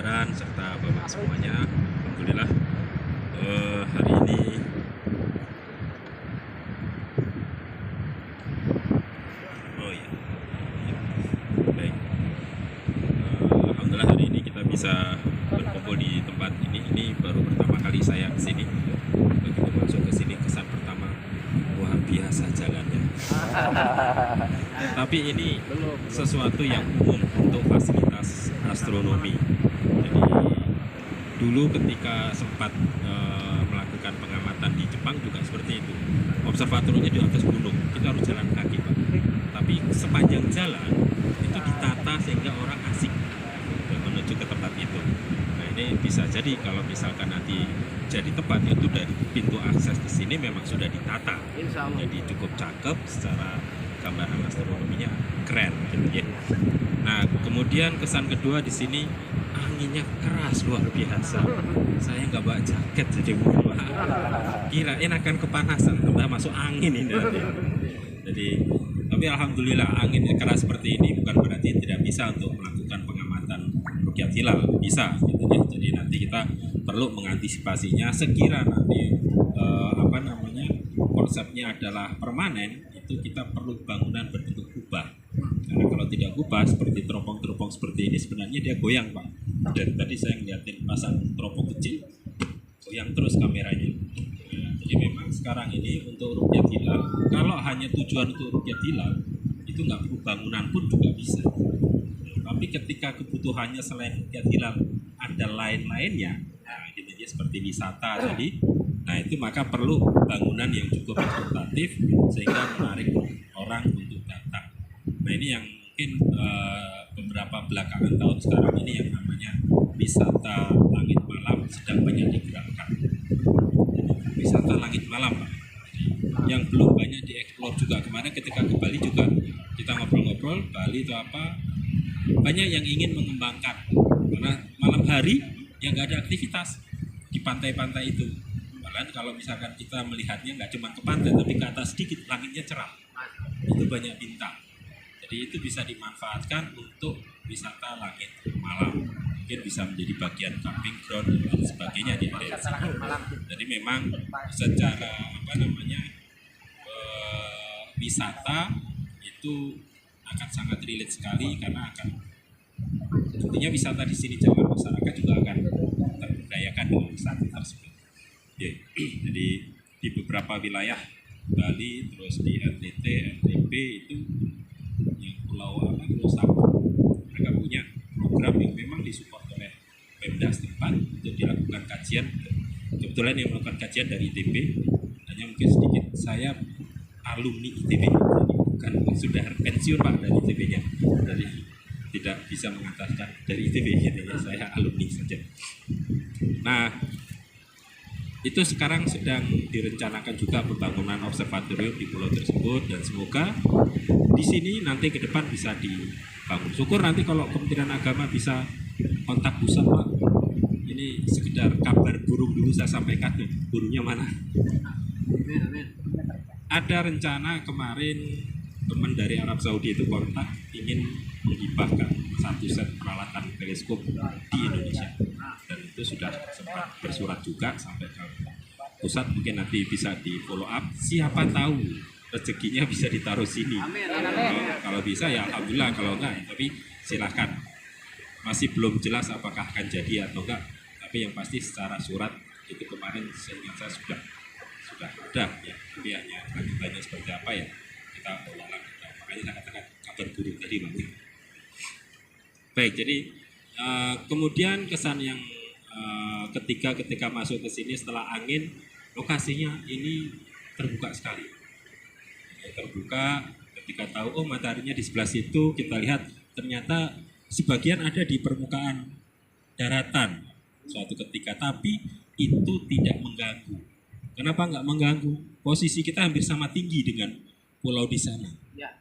jajaran serta Bapak semuanya. Alhamdulillah hari ini baik. Alhamdulillah hari ini kita bisa berkumpul di tempat ini. Ini baru pertama kali saya kesini. Begitu masuk ke sini kesan pertama, wah biasa jalannya. Tapi ini sesuatu yang umum untuk fasilitas astronomi. Jadi dulu ketika sempat melakukan pengamatan di Jepang juga seperti itu. Observatoriumnya di atas gunung, kita harus jalan kaki, Pak. Tapi sepanjang jalan itu ditata sehingga orang asik menuju ke tempat itu. Nah ini bisa jadi kalau misalkan nanti jadi tempat itu dari pintu akses ke sini memang sudah ditata. Jadi cukup cakep secara gambaran astronominya keren gitu ya. Nah kemudian kesan kedua di sini anginnya keras luar biasa. Saya nggak bawa jaket jadi kirain akan kepanasan, tambah masuk angin ini nanti. Jadi tapi alhamdulillah anginnya keras seperti ini bukan berarti tidak bisa untuk melakukan pengamatan rukyat hilal, bisa gitu ya. Jadi nanti kita perlu mengantisipasinya sekira nanti konsepnya adalah permanen, itu kita perlu bangunan berbentuk kubah. Karena kalau tidak kubah seperti teropong-teropong seperti ini sebenarnya dia goyang, Pak. Dan tadi saya ngeliatin pasang teropong kecil goyang terus kameranya. Nah, jadi memang sekarang ini untuk rukyat hilal, kalau hanya tujuan untuk rukyat hilal itu nggak perlu bangunan pun juga bisa. Tapi ketika kebutuhannya selain rukyat hilal ada lain-lainnya, nah gitu ya, seperti wisata tadi, nah itu maka perlu bangunan yang cukup representatif sehingga menarik orang untuk datang. Nah ini yang mungkin beberapa belakangan tahun sekarang ini yang namanya wisata langit malam sedang banyak digerakkan. Wisata langit malam, Pak. Yang belum banyak dieksplor juga. Kemarin ketika ke Bali juga kita ngobrol-ngobrol, Bali itu apa, banyak yang ingin mengembangkan karena malam hari yang nggak ada aktivitas di pantai-pantai itu. Bahkan kalau misalkan kita melihatnya nggak cuma ke pantai tapi ke atas sedikit langitnya cerah, itu banyak bintang. Jadi itu bisa dimanfaatkan untuk wisata langit malam. Mungkin bisa menjadi bagian camping ground dan sebagainya di area sini. Jadi memang secara wisata itu akan sangat relate sekali karena akan tentunya wisata di sini jalan masyarakat juga akan terberdayakan dengan wisata tersebut. Ya, jadi di beberapa wilayah Bali terus di NTT, NTB itu yang pulau Sampang, mereka punya program yang memang disupport oleh Pemda setempat untuk dilakukan kajian. Kebetulan yang melakukan kajian dari ITB, hanya mungkin sedikit saya alumni ITB, bukan sudah pensiun Pak dari ITB-nya, jadi tidak bisa mengatakan dari ITB gitu ya, saya alumni saja. Nah itu sekarang sedang direncanakan juga pembangunan observatorium di pulau tersebut dan semoga di sini nanti ke depan bisa dibangun. Syukur nanti kalau Kementerian Agama bisa kontak pusat, Pak. Ini sekedar kabar burung dulu saya sampaikan, burungnya mana? Ada rencana kemarin teman dari Arab Saudi itu kontak ingin menghibahkan satu set peralatan teleskop di Indonesia dan itu sudah sempat bersurat juga sampai ke pusat, mungkin nanti bisa di follow up, siapa tahu rezekinya bisa ditaruh sini. Kalau bisa ya alhamdulillah, kalau enggak tapi silahkan. Masih belum jelas apakah akan jadi atau enggak, tapi yang pasti secara surat itu kemarin seingat saya sudah ada ya, tapi hanya lanjutannya seperti apa ya kita olah lagi. Makanya saya katakan kabar burung tadi, Bang. Baik, jadi kemudian kesan yang ketika masuk ke sini setelah angin, lokasinya ini terbuka sekali. Terbuka ketika tahu oh mataharinya di sebelah situ, kita lihat ternyata sebagian ada di permukaan daratan suatu ketika, tapi itu tidak mengganggu. Kenapa nggak mengganggu? Posisi kita hampir sama tinggi dengan pulau di sana. Ya,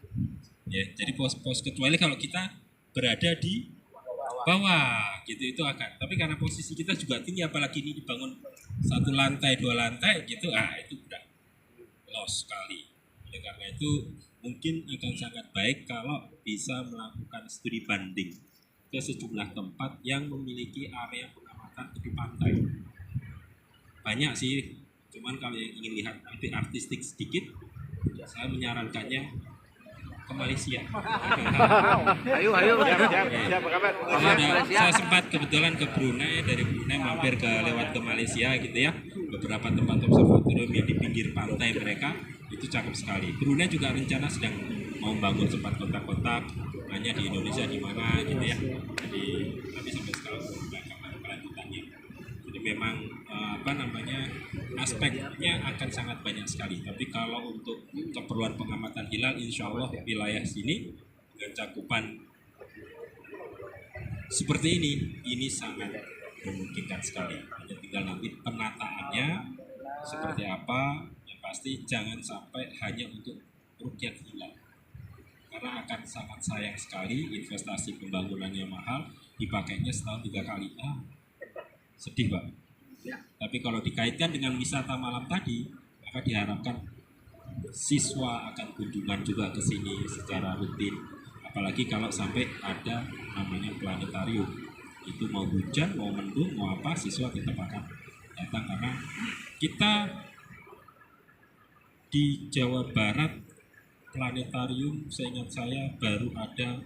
jadi pos kecuali kalau kita berada di bawah gitu itu akan. Tapi karena posisi kita juga tinggi, apalagi ini dibangun satu lantai, dua lantai gitu, itu udah loss sekali. Oleh karena itu mungkin akan sangat baik kalau bisa melakukan studi banding ke sejumlah tempat yang memiliki area pengamatan tepi pantai. Banyak sih, cuman kalau yang ingin lihat lebih artistik sedikit, saya menyarankannya ke Malaysia. Ayo, siap, kabar. Saya sempat kebetulan ke Brunei, dari Brunei mampir lewat ke Malaysia gitu ya. Beberapa tempat observatorium yang di pinggir pantai mereka itu cakep sekali. Brunei juga rencana sedang mau bangun tempat kotak-kotak, hanya di Indonesia di mana gitu ya. Jadi tapi sampai sekarang belum ada kelanjutannya. Jadi memang aspeknya akan sangat banyak sekali. Tapi kalau untuk keperluan pengamatan hilal, insya Allah wilayah sini dengan cakupan seperti ini sangat memungkinkan sekali. Hanya tinggal nanti penataannya seperti apa. Yang pasti jangan sampai hanya untuk rukyat hilal, karena akan sangat sayang sekali investasi pembangunannya mahal, dipakainya setahun 3 kali. Sedih Pak. Tapi kalau dikaitkan dengan wisata malam tadi, maka diharapkan siswa akan kunjungan juga ke sini secara rutin. Apalagi kalau sampai ada namanya planetarium. Itu mau hujan, mau mendung, mau apa, siswa tetap akan datang karena kita di Jawa Barat planetarium seingat saya baru ada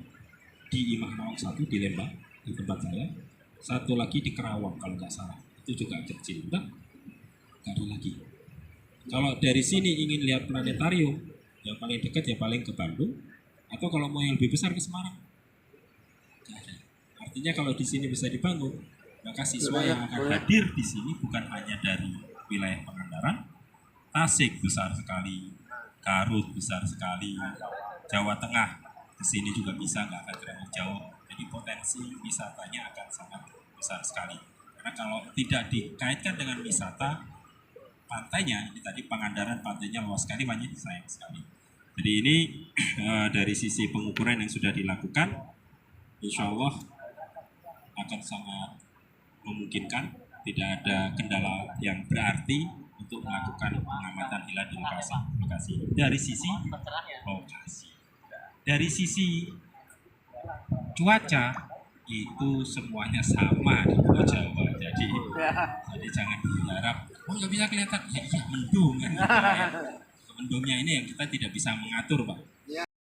di Imah Nawang 1 di Lembang, di tempat saya. Satu lagi di Kerawang kalau nggak salah. Itu juga kecil, nggak ada lagi. Kalau dari sini ingin lihat planetarium, yang paling dekat ya paling ke Bandung, atau kalau mau yang lebih besar ke Semarang. Nggak ada. Artinya kalau di sini bisa dibangun, maka siswa yang akan hadir di sini bukan hanya dari wilayah Pangandaran, Tasik besar sekali, Garut besar sekali, Jawa Tengah ke sini juga bisa, nggak akan terlalu jauh. Jadi potensi wisatanya akan sangat besar sekali. Karena kalau tidak dikaitkan dengan wisata pantainya, ini tadi Pangandaran pantainya luas sekali, banyak sayang sekali. Jadi ini dari sisi pengukuran yang sudah dilakukan, insya Allah akan sangat memungkinkan, tidak ada kendala yang berarti untuk melakukan pengamatan hilal di lokasi. Dari sisi lokasi, dari sisi cuaca itu semuanya sama di Pulau Jawa. Jadi jangan berharap nggak bisa kelihatan, ya mendung kan. Mendungnya ini yang kita tidak bisa mengatur Pak.